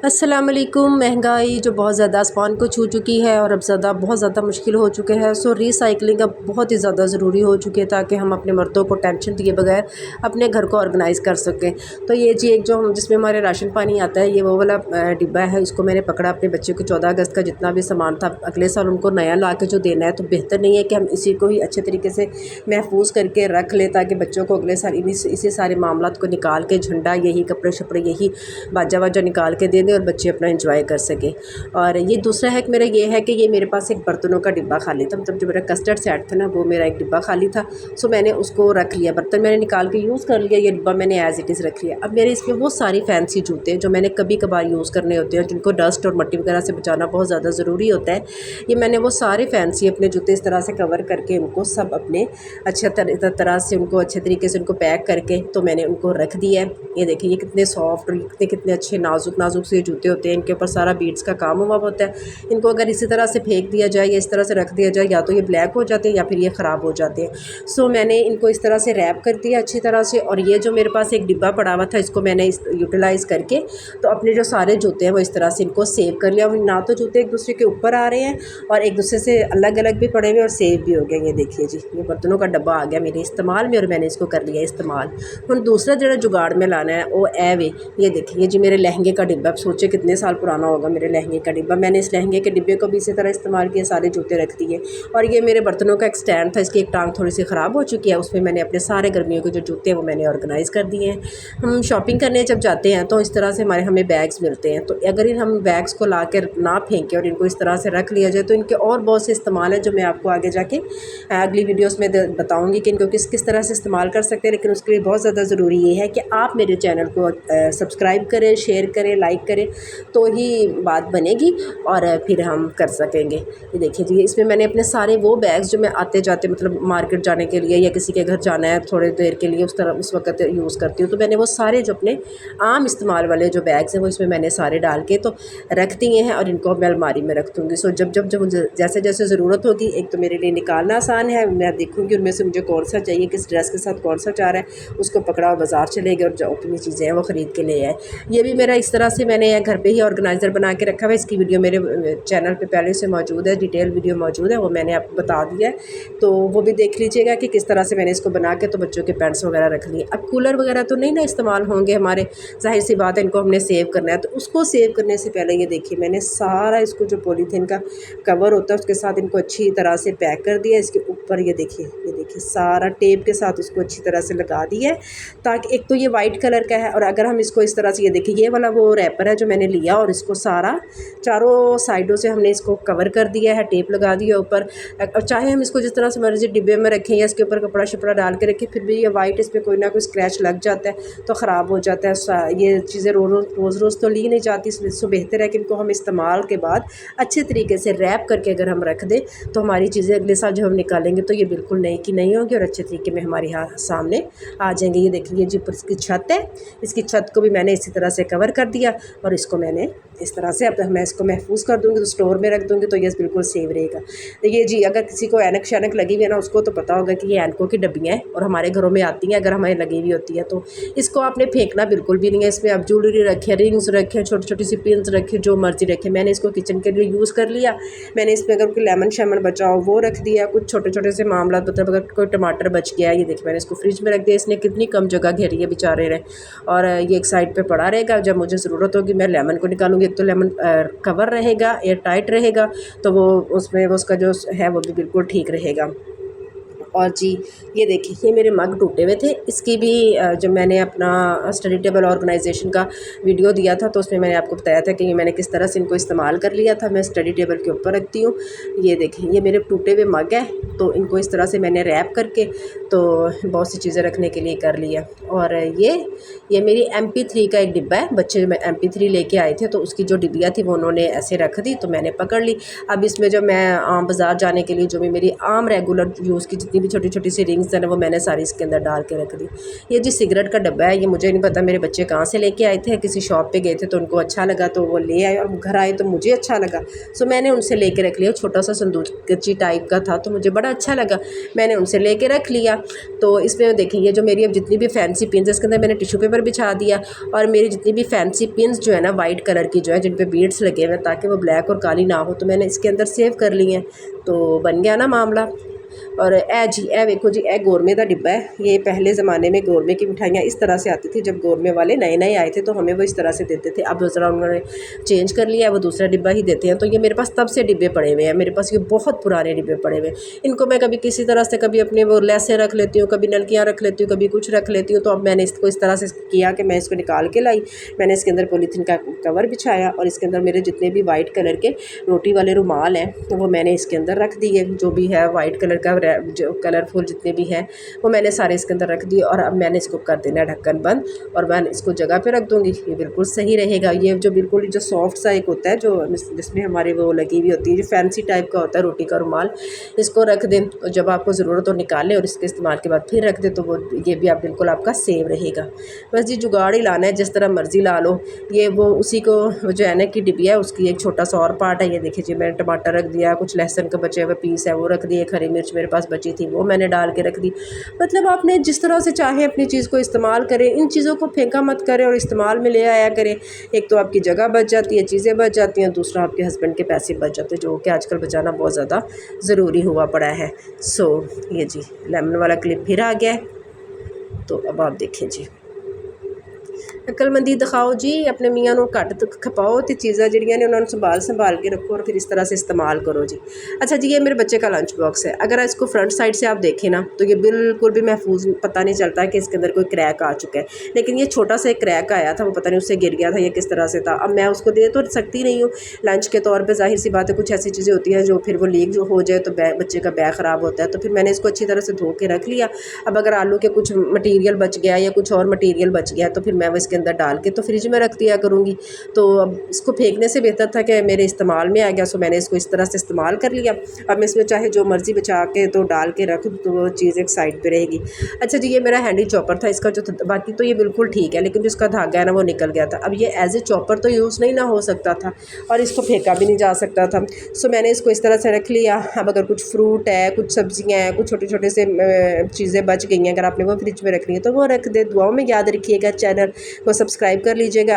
अस्सलाम वालेकुम। महंगाई जो बहुत ज़्यादा आसमान को छू चुकी है और अब बहुत ज़्यादा मुश्किल हो चुके हैं। सो रीसाइक्लिंग अब बहुत ही ज़्यादा ज़रूरी हो चुकी है ताकि हम अपने मर्दों को टेंशन दिए बगैर अपने घर को ऑर्गेनाइज़ कर सकें। तो ये जी एक जो हम जिसमें हमारे राशन पानी आता है, ये वो वाला डिब्बा है। इसको मैंने पकड़ा अपने बच्चे को 14 अगस्त का जितना भी सामान था अगले साल उनको नया ला के जो देना है, तो बेहतर नहीं है कि हम इसी को ही अच्छे तरीके से महफूज करके रख लें ताकि बच्चों को अगले साल इसी सारे मामलात को निकाल के झंडा यही कपड़े शपड़े यही बाजा वाजा निकाल के दे दें और बच्चे अपना एंजॉय कर सकें। और ये दूसरा है कि मेरा ये है कि ये मेरे पास एक बर्तनों का डिब्बा खाली था, मतलब जो मेरा कस्टर्ड सेट था ना, वो मेरा एक डिब्बा खाली था। सो मैंने उसको रख लिया, बर्तन मैंने निकाल के यूज़ कर लिया, ये डिब्बा मैंने एज़ इट इज़ रख लिया। अब मेरे इसमें वो सारी फैंसी जूते जो मैंने कभी कभार यूज़ करने होते हैं, जिनको डस्ट और मट्टी वगैरह से बचाना बहुत ज़्यादा ज़रूरी होता है, ये मैंने वो सारे फैंसी अपने जूते इस तरह से कवर करके उनको सब अपने अच्छे तरह से उनको अच्छे तरीके से उनको पैक करके तो मैंने उनको रख दिया है। ये देखिए ये कितने सॉफ्ट और कितने अच्छे नाजुक नाजुक से जूते होते हैं। इनके ऊपर सारा बीड्स का काम हुआ होता है। इनको अगर इसी तरह से फेंक दिया जाए या इस तरह से रख दिया जाए, या तो ये ब्लैक हो जाते हैं या फिर ये ख़राब हो जाते हैं। सो मैंने इनको इस तरह से रैप कर दिया अच्छी तरह से। और ये जो मेरे पास एक डिब्बा पड़ा हुआ था, इसको मैंने यूटिलाइज़ करके तो अपने जो सारे जूते हैं वो इस तरह से इनको सेव कर लिया। ना तो जूते एक दूसरे के ऊपर आ रहे हैं और एक दूसरे से अलग अलग भी पड़े हुए और सेव भी हो गए। ये देखिए जी, ये बर्तनों का डब्बा आ गया मेरे इस्तेमाल में और मैंने इसको कर लिया इस्तेमाल। हम दूसरा जो जुगाड़ में लाना है वो वे ये देखिए जी मेरे लहंगे का डिब्बा, सोचे कितने साल पुराना होगा मेरे लहंगे का डिब्बा। मैंने इस लहंगे के डिब्बे को भी इसी तरह इस्तेमाल किया, सारे जूते रख दिए। और ये मेरे बर्तनों का एक स्टैंड था, इसकी एक टांग थोड़ी सी ख़राब हो चुकी है, उसमें मैंने अपने सारे गर्मियों के जो जूते हैं वो मैंने ऑर्गेनाइज़ कर दिए हैं। हम शॉपिंग करने जब जाते हैं तो इस तरह से हमें बैग्स मिलते हैं, तो अगर हम बैग्स को ला कर ना फेंकें और इनको इस तरह से रख लिया जाए तो इनके और बहुत से इस्तेमाल हैं जो मैं आपको आगे जाके अगली वीडियोज़ में बताऊँगी कि इनको किस किस तरह से इस्तेमाल कर सकते हैं। लेकिन उसके लिए बहुत ज़्यादा ज़रूरी ये है कि आप मेरे चैनल को सब्सक्राइब करें, शेयर करें, लाइक करें, तो ही बात बनेगी और फिर हम कर सकेंगे। ये देखिए जी, इसमें मैंने अपने सारे वो बैग्स जो मैं आते जाते मतलब मार्केट जाने के लिए या किसी के घर जाना है थोड़ी देर के लिए उस वक्त यूज़ करती हूँ, तो मैंने वो सारे जो अपने आम इस्तेमाल वाले जो बैग्स हैं वो इसमें मैंने सारे डाल के तो रख दिए हैं और इनको मैं अलमारी में रख दूँगी। सो जब जैसे जैसे ज़रूरत होगी, एक तो मेरे लिए निकालना आसान है, मैं देखूँगी उनमें से मुझे कौन सा चाहिए, किस ड्रेस के साथ कौन सा चाह रहा है, उसको पकड़ा और बाज़ार चले गए और जो अपनी चीज़ें हैं वो ख़रीद के ले आए। ये भी मेरा इस तरह से मैंने घर पे ही ऑर्गेनाइज़र बना के रखा हुआ है। इसकी वीडियो मेरे चैनल पे पहले से मौजूद है, डिटेल वीडियो मौजूद है, वो मैंने आपको बता दिया है, तो वो भी देख लीजिएगा कि किस तरह से मैंने इसको बना के तो बच्चों के पैंट्स वगैरह रख लिए। अब कूलर वगैरह तो नहीं ना इस्तेमाल होंगे हमारे, ज़ाहिर सी बात है, इनको हमने सेव करना है। तो उसको सेव करने से पहले ये देखिए मैंने सारा इसको जो पॉलीथीन का कवर होता है उसके साथ इनको अच्छी तरह से पैक कर दिया। इसके ऊपर ये देखिए सारा टेप के साथ इसको अच्छी तरह से लगा दिया है, ताकि एक तो ये वाइट कलर का है और अगर हम इसको इस तरह से, ये देखिए ये वाला वो रैपर है जो मैंने लिया और इसको सारा चारों साइडों से हमने इसको कवर कर दिया है, टेप लगा दिया ऊपर। और चाहे हम इसको जिस तरह से मर्जी डिब्बे में रखें या इसके ऊपर कपड़ा शपड़ा डाल के रखें, फिर भी ये वाइट इस पर कोई ना कोई स्क्रैच लग जाता है तो ख़राब हो जाता है। ये चीज़ें रोज़ रोज़ तो ली नहीं जाती, इसलिए बेहतर है कि इनको हम इस्तेमाल के बाद अच्छे तरीके से रैप करके अगर हम रख दें तो हमारी चीज़ें अगले साल जब हम निकालेंगे तो ये बिल्कुल नई की नहीं होगी और अच्छे तरीके में हमारे यहाँ सामने आ जाएंगे। ये देखिए जी इसकी छत है, इसकी छत को भी मैंने इसी तरह से कवर कर दिया और इसको मैंने इस तरह से, अब मैं इसको महफूज कर दूँगी तो स्टोर में रख दूँगी तो ये बिल्कुल सेव रहेगा। तो ये जी अगर किसी को ऐनक शैनक लगी हुई है ना, उसको तो पता होगा कि ये ऐनकों की डब्बियाँ हैं और हमारे घरों में आती हैं, अगर हमें लगी हुई होती है तो इसको आपने फेंकना बिल्कुल भी नहीं है। इसमें अब ज्वेलरी रखे, रिंग्स रखे, छोटी छोटी सी पिन्स रखे, जो मर्जी रखे। मैंने इसको किचन के लिए यूज़ कर लिया। मैंने इसमें अगर कोई लेमन शेमन बचा हो वो रख दिया, कुछ छोटे छोटे से मामला, मतलब अगर कोई टमाटर बच गया, ये देखिए मैंने इसको फ्रिज में रख दिया। इसने कितनी कम जगह घेरी है बेचारे ने, और ये एक साइड पे पड़ा रहेगा। जब मुझे ज़रूरत होगी मैं लेमन को निकालूंगी। एक तो लेमन कवर रहेगा, एयर टाइट रहेगा, तो वो उसमें उसका जो है वो भी बिल्कुल ठीक रहेगा। और जी ये देखिए ये मेरे मग टूटे हुए थे, इसकी भी जब मैंने अपना स्टडी टेबल ऑर्गेनाइजेशन का वीडियो दिया था तो उसमें मैंने आपको बताया था कि ये मैंने किस तरह से इनको इस्तेमाल कर लिया था। मैं स्टडी टेबल के ऊपर रखती हूँ। ये देखें ये मेरे टूटे हुए मग है, तो इनको इस तरह से मैंने रैप करके तो बहुत सी चीज़ें रखने के लिए कर लिया। और ये मेरी MP3 का एक डिब्बा है, बच्चे में MP3 लेके आए थे तो उसकी जो डिब्बियाँ थी वो उन्होंने ऐसे रख दी तो मैंने पकड़ ली। अब इसमें जब मैं आम बाज़ार जाने के लिए जो भी मेरी आम रेगुलर यूज़ की जितनी भी छोटी छोटी सी रिंग्स है ना वो मैंने सारी इसके अंदर डाल के रख दी। ये जी सिगरेट का डब्बा है, ये मुझे नहीं पता मेरे बच्चे कहाँ से लेके आए थे, किसी शॉप पे गए थे तो उनको अच्छा लगा तो वो ले आए, और घर आए तो मुझे अच्छा लगा, सो मैंने उनसे लेके रख लिया। छोटा सा संदूकची टाइप का था तो मुझे बड़ा अच्छा लगा, मैंने उनसे लेके रख लिया। तो इसमें देखेंगे जो मेरी अब जितनी भी फैंसी पिन्स, इसके अंदर मैंने टिश्यू पेपर बिछा दिया, और मेरी जितनी भी फैंसी पिन्स जो है ना वाइट कलर की जो है, जिन पे बीड्स लगे हुए ताकि वो ब्लैक और काली ना हो, तो मैंने इसके अंदर सेव कर ली हैं। तो बन गया ना मामला। और ए जी ए देखो जी, ए गोरमे का डिब्बा है। ये पहले ज़माने में गोरमे की मिठाइयाँ इस तरह से आती थी, जब गोरमे वाले नए नए आए थे तो हमें वो इस तरह से देते थे। अब ज़रा उन्होंने चेंज कर लिया है, वो दूसरा डिब्बा ही देते हैं। तो ये मेरे पास तब से डिब्बे पड़े हुए हैं, मेरे पास ये बहुत पुराने डिब्बे पड़े हुए हैं। इनको मैं कभी किसी तरह से, कभी अपने वो लेसें रख लेती हूँ, कभी नलकियाँ रख लेती हूँ, कभी कुछ रख लेती हूँ। तो अब मैंने इसको इस तरह से किया कि मैं इसको निकाल के लाई, मैंने इसके अंदर पॉलीथीन का कवर बिछाया, और इसके अंदर मेरे जितने भी वाइट कलर के रोटी वाले रुमाल हैं तो वो मैंने इसके अंदर रख दिए। जो भी है वाइट कलर का जो कलरफुल जितने भी हैं वो मैंने सारे इसके अंदर रख दिए। और अब मैंने इसको कर देना ढक्कन बंद, और मैं इसको जगह पे रख दूँगी, ये बिल्कुल सही रहेगा। ये जो बिल्कुल जो सॉफ्ट सा एक होता है जो जिसमें हमारे वो लगी हुई होती है, जो फैंसी टाइप का होता है रोटी का रुमाल, इसको रख दें और जब आपको ज़रूरत हो निकालें, और इसके इस्तेमाल के बाद फिर रख दें, तो वो ये भी आप बिल्कुल आपका सेव रहेगा। बस जी जुगाड़ ही लाना है, जिस तरह मर्ज़ी ला लो। ये वो उसी को जो है ना की डिब्बी है उसकी एक छोटा सा और पार्ट है। ये देखिए जी, मैंने टमाटर रख दिया, कुछ लहसुन के बचे हुए पीस है वो रख दिए, हरी मिर्च मेरे पास बची थी वो मैंने डाल के रख दी। मतलब आपने जिस तरह से चाहें अपनी चीज़ को इस्तेमाल करें, इन चीज़ों को फेंका मत करें और इस्तेमाल में ले आया करें। एक तो आपकी जगह बच जाती है, चीज़ें बच जाती हैं, दूसरा आपके हस्बैंड के पैसे बच जाते हैं, जो कि आजकल बचाना बहुत ज़्यादा ज़रूरी हुआ पड़ा है। सो ये जी लेमन वाला क्लिप फिर आ गया है, तो अब आप देखें जी, अकलमंदी दिखाओ जी, अपने मियाँ नूं घट खपाओ तो चीज़ां जिहड़ियां ने उन्होंने संभाल के रखो और फिर इस तरह से इस्तेमाल करो जी। अच्छा जी, ये मेरे बच्चे का लंच बॉक्स है। अगर इसको फ्रंट साइड से आप देखें ना तो ये बिल्कुल भी महफूज पता नहीं चलता कि इसके अंदर कोई क्रैक आ चुका है, लेकिन ये छोटा सा एक क्रैक आया था, वो पता नहीं उससे गिर गया था या किस तरह से था। अब मैं उसको दे तो सकती नहीं हूँ लंच के तौर पर, जाहिर सी बात है कुछ ऐसी चीज़ें होती हैं जो फिर वो लीक जो हो जाए तो बच्चे का बैग ख़राब होता है। तो फिर मैंने इसको अच्छी तरह से धो के रख लिया। अब अगर आलू के कुछ मटीरियल बच गया या कुछ और मटीरियल बच गया तो फिर मैं वो इसके अंदर डाल के तो फ्रिज में रख दिया करूँगी। तो अब इसको फेंकने से बेहतर था कि मेरे इस्तेमाल में आ गया, सो मैंने इसको इस तरह से इस्तेमाल कर लिया। अब मैं इसमें चाहे जो मर्ज़ी बचा के तो डाल के रख दूँ तो वो चीज़ एक साइड पे रहेगी। अच्छा जी, ये मेरा हैंडी चॉपर था, इसका जो बाकी तो ये बिल्कुल ठीक है, लेकिन जो इसका धागा है ना वो निकल गया था। अब ये एज ए चॉपर तो यूज़ नहीं ना हो सकता था और इसको फेंका भी नहीं जा सकता था, सो मैंने इसको इस तरह से रख लिया। अब अगर कुछ फ्रूट है, कुछ सब्जियाँ हैं, कुछ छोटे छोटे से चीज़ें बच गई हैं, अगर आपने वो फ्रिज में रखनी है तो वो रख दे। दुआओं में याद रखिएगा, चैनल को सब्सक्राइब कर लीजिएगा।